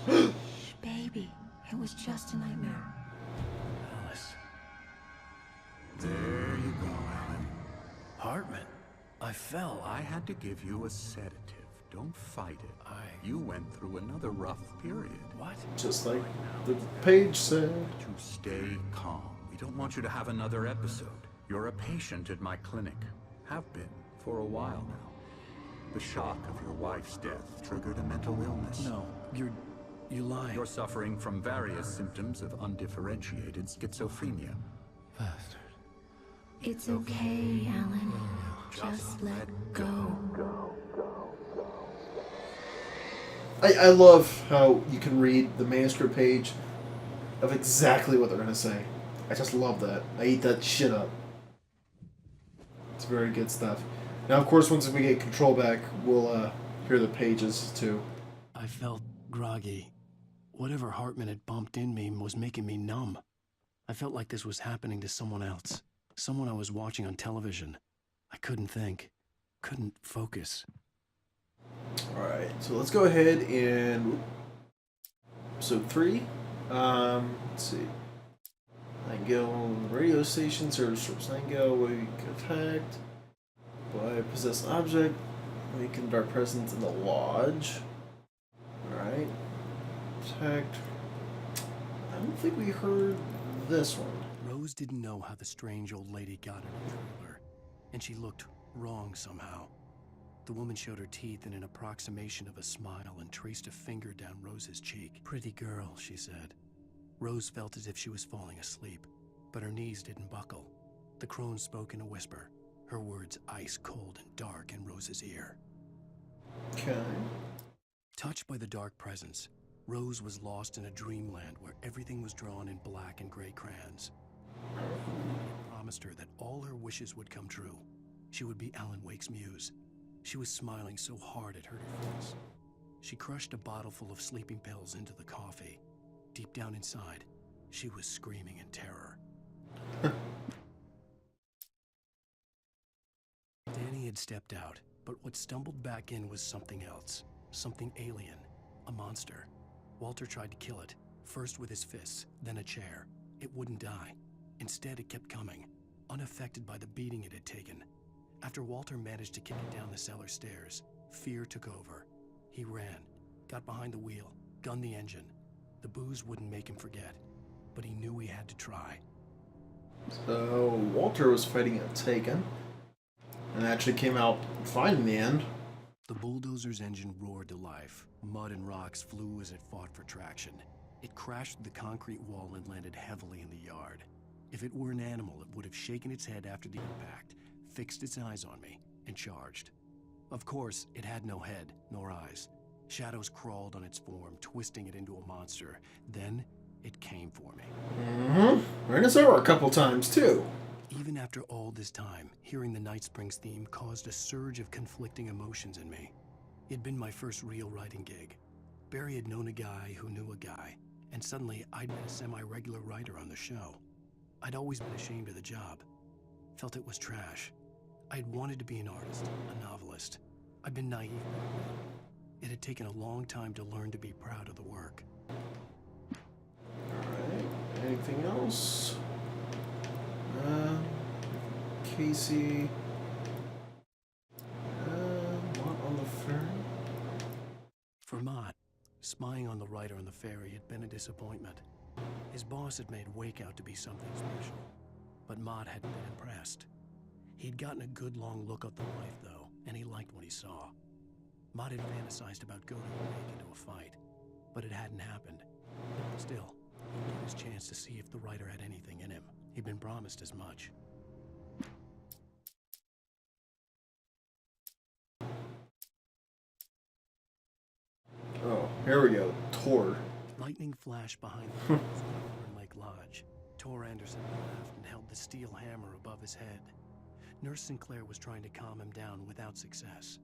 Shh, baby. It was just a nightmare. Alice. There you go, Alan. Hartman. I fell. I had to give you a sedative. Don't fight it. You went through another rough period. What? Just like the page said. To stay calm. We don't want you to have another episode. You're a patient at my clinic. Have been for a while now. The shock of your wife's death triggered a mental illness. No, you're lying. You're suffering from various symptoms of undifferentiated schizophrenia. Bastard. It's okay, Alan. Just let go. I love how you can read the manuscript page of exactly what they're going to say. I just love that. I eat that shit up. It's very good stuff. Now, of course, once we get control back, we'll hear the pages, too. I felt groggy. Whatever Hartman had bumped in me was making me numb. I felt like this was happening to someone else. Someone I was watching on television. I couldn't think. Couldn't focus. Alright, so let's go ahead and... Episode 3. Let's see. Nightingale radio station serves from Nightingale. We attacked by a possessed object. Weakened our presence in the lodge. Alright. Attacked. I don't think we heard this one. Rose didn't know how the strange old lady got in her trailer, and she looked wrong somehow. The woman showed her teeth in an approximation of a smile and traced a finger down Rose's cheek. Pretty girl, she said. Rose felt as if she was falling asleep, but her knees didn't buckle. The crone spoke in a whisper, her words ice cold and dark in Rose's ear. Okay. Touched by the dark presence, Rose was lost in a dreamland where everything was drawn in black and gray crayons. It promised her that all her wishes would come true. She would be Alan Wake's muse. She was smiling so hard it hurt her face. She crushed a bottle full of sleeping pills into the coffee. Deep down inside, she was screaming in terror. Danny had stepped out, but what stumbled back in was something else. Something alien. A monster. Walter tried to kill it, first with his fists, then a chair. It wouldn't die. Instead, it kept coming, unaffected by the beating it had taken. After Walter managed to kick it down the cellar stairs, fear took over. He ran, got behind the wheel, gunned the engine. The booze wouldn't make him forget, but he knew he had to try. So, Walter was fighting a Taken, and actually came out fine in the end. The bulldozer's engine roared to life. Mud and rocks flew as it fought for traction. It crashed through the concrete wall and landed heavily in the yard. If it were an animal, it would have shaken its head after the impact, fixed its eyes on me, and charged. Of course, it had no head, nor eyes. Shadows crawled on its form, twisting it into a monster. Then, it came for me. Ran us over a couple times, too. Even after all this time, hearing the Night Springs theme caused a surge of conflicting emotions in me. It'd been my first real writing gig. Barry had known a guy who knew a guy, and suddenly I'd been a semi-regular writer on the show. I'd always been ashamed of the job. Felt it was trash. I'd wanted to be an artist, a novelist. I'd been naive. It had taken a long time to learn to be proud of the work. Alright, anything else? Casey. What on the ferry? For Mott, spying on the writer on the ferry had been a disappointment. His boss had made Wake out to be something special, but Mott hadn't been impressed. He'd gotten a good long look at the life, though, and he liked what he saw. Mott had fantasized about goading Wake into a fight, but it hadn't happened. Still, he took his chance to see if the writer had anything in him. He'd been promised as much. Oh, here we go. Tor. Lightning flashed behind the Lake Lodge. Tor Anderson laughed and held the steel hammer above his head. Nurse Sinclair was trying to calm him down without success.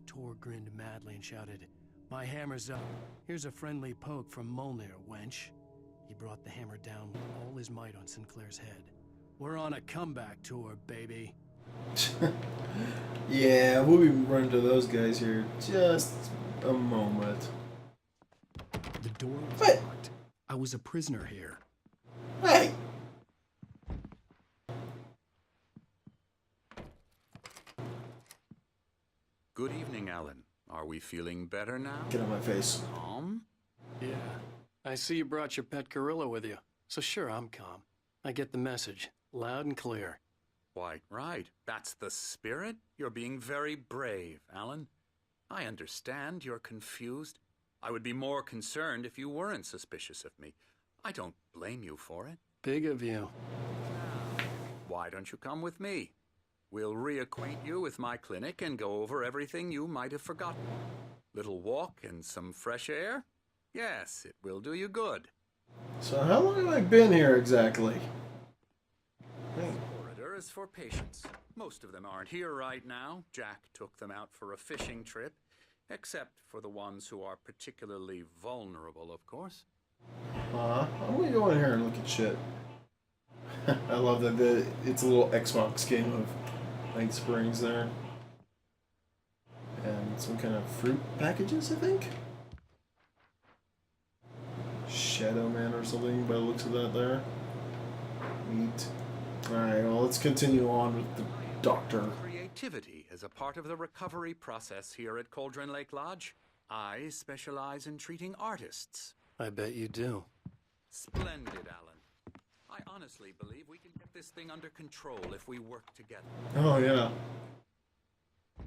Tor grinned madly and shouted, "My hammer's up. Here's a friendly poke from Molnir, wench." He brought the hammer down with all his might on Sinclair's head. "We're on a comeback tour, baby." Yeah, we'll be running to those guys here just a moment. The was a prisoner here. Hey! Good evening, Alan. Are we feeling better now? Get on my face. Calm? Yeah. I see you brought your pet gorilla with you. So sure, I'm calm. I get the message. Loud and clear. Quite right. That's the spirit. You're being very brave, Alan. I understand you're confused. I would be more concerned if you weren't suspicious of me. I don't blame you for it. Big of you. Why don't you come with me? We'll reacquaint you with my clinic and go over everything you might have forgotten. Little walk and some fresh air? Yes, it will do you good. So how long have I been here exactly? This corridor is for patients. Most of them aren't here right now. Jack took them out for a fishing trip, except for the ones who are particularly vulnerable, of course. I'm gonna go in here and look at shit. I love that it's a little Xbox game of Night Springs there. And some kind of fruit packages, I think? Shadow Man or something by the looks of that there. Neat. Alright, well, let's continue on with the doctor. Creativity is a part of the recovery process here at Cauldron Lake Lodge. I specialize in treating artists. I bet you do. Splendid, Alan. I honestly believe we can get this thing under control if we work together. Oh, yeah.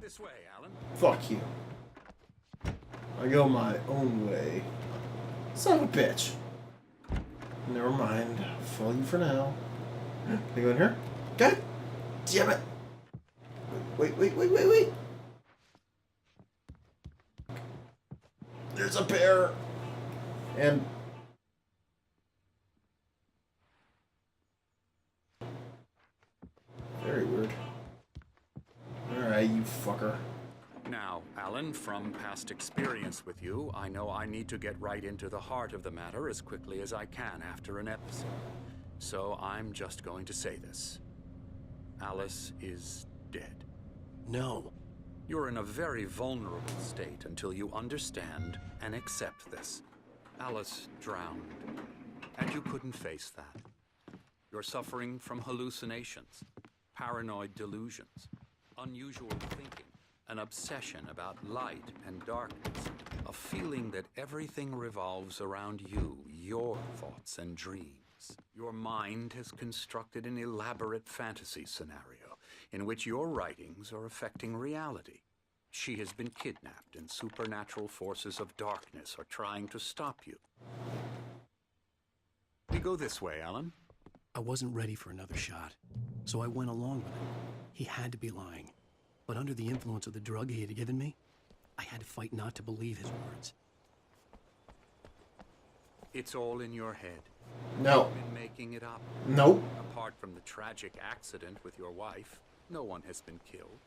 This way, Alan. Fuck you. I go my own way. Son of a bitch. Never mind. Follow you for now. Can I go in here? God damn it. Wait. There's a bear. And... very weird. Alright, you fucker. Now, Alan, from past experience with you, I know I need to get right into the heart of the matter as quickly as I can after an episode. So I'm just going to say this. Alice is dead. No. You're in a very vulnerable state until you understand and accept this. Alice drowned, and you couldn't face that. You're suffering from hallucinations, paranoid delusions, unusual thinking, an obsession about light and darkness, a feeling that everything revolves around you, your thoughts and dreams. Your mind has constructed an elaborate fantasy scenario in which your writings are affecting reality. She has been kidnapped, and supernatural forces of darkness are trying to stop you. We go this way, Alan. I wasn't ready for another shot, so I went along with it. He had to be lying. But under the influence of the drug he had given me, I had to fight not to believe his words. It's all in your head. No. You've been making it up. Nope. Apart from the tragic accident with your wife, no one has been killed.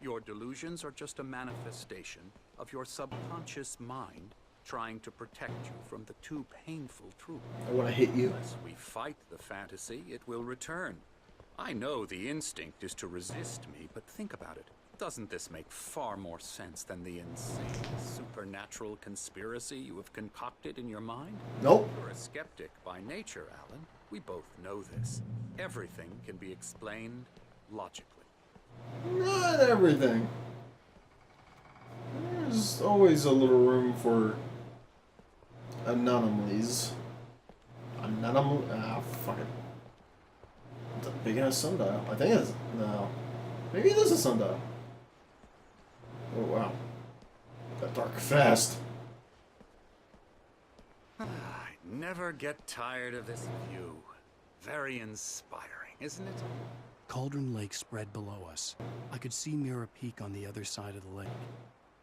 Your delusions are just a manifestation of your subconscious mind trying to protect you from the too painful truth. I want to hit you. Unless we fight the fantasy, it will return. I know the instinct is to resist me, but think about it. Doesn't this make far more sense than the insane supernatural conspiracy you have concocted in your mind? Nope. You're a skeptic by nature, Alan. We both know this. Everything can be explained logically. Not everything. There's always a little room for anomalies. Fuck it. It's a big ass sundial. I think it's... no. Maybe it is a sundial. Oh, wow. Got dark fast. I never get tired of this view. Very inspiring, isn't it? Cauldron Lake spread below us. I could see Mirror Peak on the other side of the lake.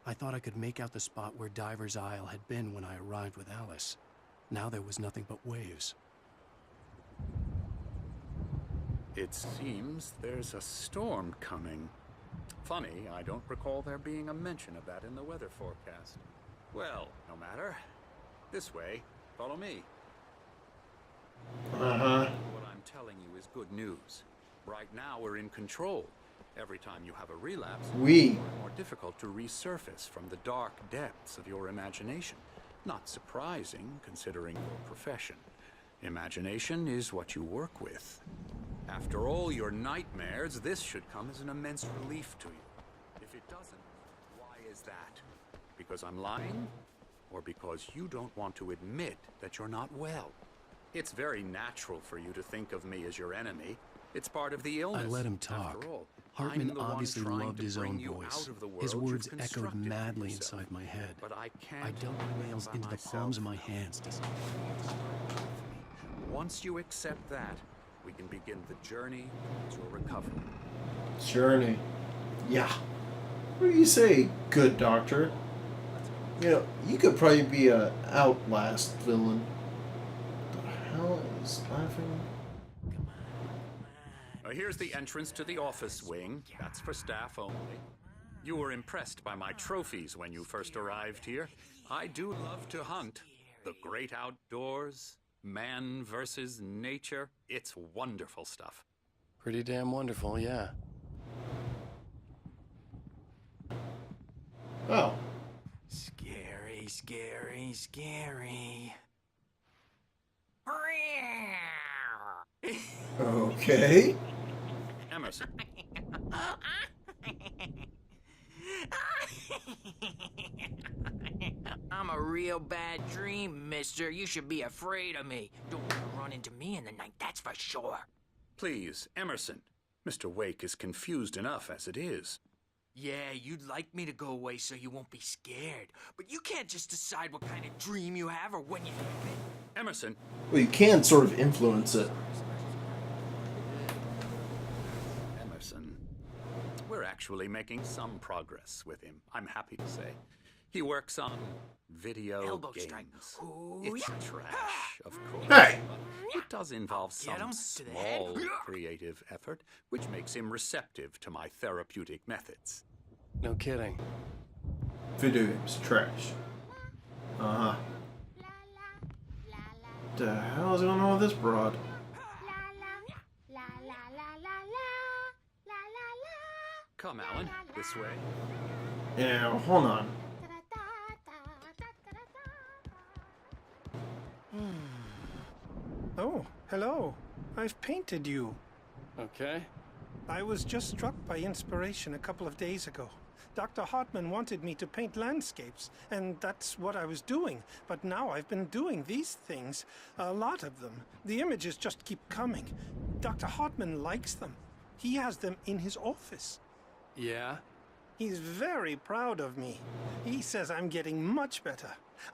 I thought I could make out the spot where Diver's Isle had been when I arrived with Alice. Now there was nothing but waves. It seems there's a storm coming. Funny, I don't recall there being a mention of that in the weather forecast. Well, no matter. This way. Follow me. Uh-huh. What I'm telling you is good news. Right now we're in control. Every time you have a relapse, it's more and more difficult to resurface from the dark depths of your imagination. Not surprising, considering your profession. Imagination is what you work with. After all your nightmares, this should come as an immense relief to you. If it doesn't, why is that? Because I'm lying? Or because you don't want to admit that you're not well? It's very natural for you to think of me as your enemy. It's part of the illness. I let him talk. After all, Hartman I'm the one obviously trying loved to his bring own you voice. out of the His world words you've echoed constructed for madly yourself. inside my head. But I can't I dug my nails by into the myself. palms of my hands to Once you accept that, we can begin the journey to your recovery. Journey. Yeah. What do you say, good doctor? You know, you could probably be a Outlast villain. The hell is laughing? Here's the entrance to the office wing. That's for staff only. You were impressed by my trophies when you first arrived here. I do love to hunt. The great outdoors, man versus nature. It's wonderful stuff. Pretty damn wonderful, yeah. Oh. Scary, scary, scary. Okay. Emerson, I'm a real bad dream, mister. You should be afraid of me. Don't want to run into me in the night, that's for sure. please, Emerson. Mr. Wake is confused enough as it is. Yeah, you'd like me to go away so you won't be scared. But you can't just decide what kind of dream you have or when you have it. Emerson, Well, you can sort of influence it. Emerson. We're actually making some progress with him, I'm happy to say. He works on video Elbow games. strike. Ooh, It's yeah. trash, of course. Hey! But it does involve Get him some to the head. small creative effort, which makes him receptive to my therapeutic methods. No kidding. Video games, trash. Uh-huh. The hell is going on with this broad? Come, Alan, this way. Yeah, hold on. Oh, hello. I've painted you. Okay. I was just struck by inspiration a couple of days ago. Dr. Hartman wanted me to paint landscapes, and that's what I was doing. But now I've been doing these things, a lot of them. The images just keep coming. Dr. Hartman likes them. He has them in his office. Yeah? He's very proud of me. He says I'm getting much better.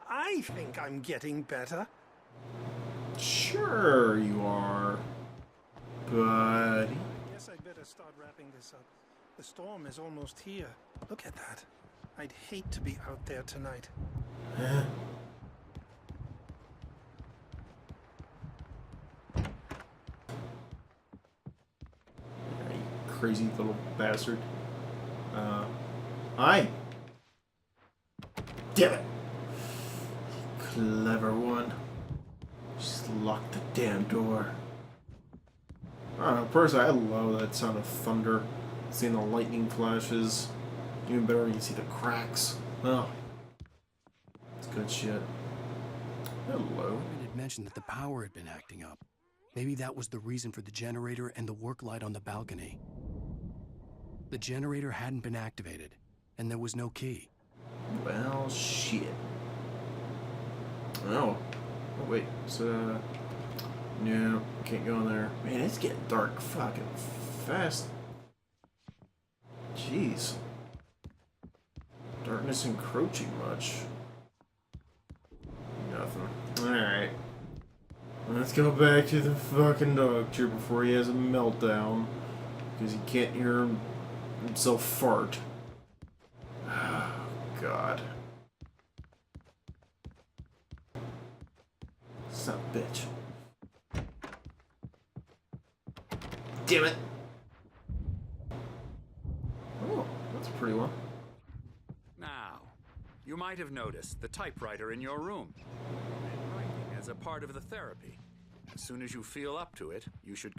I think I'm getting better. Sure you are. Buddy. Guess I'd better start wrapping this up. The storm is almost here. Look at that. I'd hate to be out there tonight. Huh? Yeah, you crazy little bastard. Hi. Damn it. Clever one. Just lock the damn door. I don't know, personally, I love that sound of thunder. Seeing the lightning flashes. Even better when you see the cracks. Oh. It's good shit. Hello. Hartman had mentioned that the power had been acting up. Maybe that was the reason for the generator and the work light on the balcony. The generator hadn't been activated, and there was no key. Well, shit. Oh. Oh, wait. So, no, can't go in there. Man, it's getting dark fucking fast. Jeez. Darkness encroaching much. Nothing. Alright. Let's go back to the fucking doctor before he has a meltdown. Because he can't hear himself fart. Oh, God. Son of a bitch. Damn it. Oh, that's a pretty one. Now, you might have noticed the typewriter in your room. I've been writing as a part of the therapy. As soon as you feel up to it, you should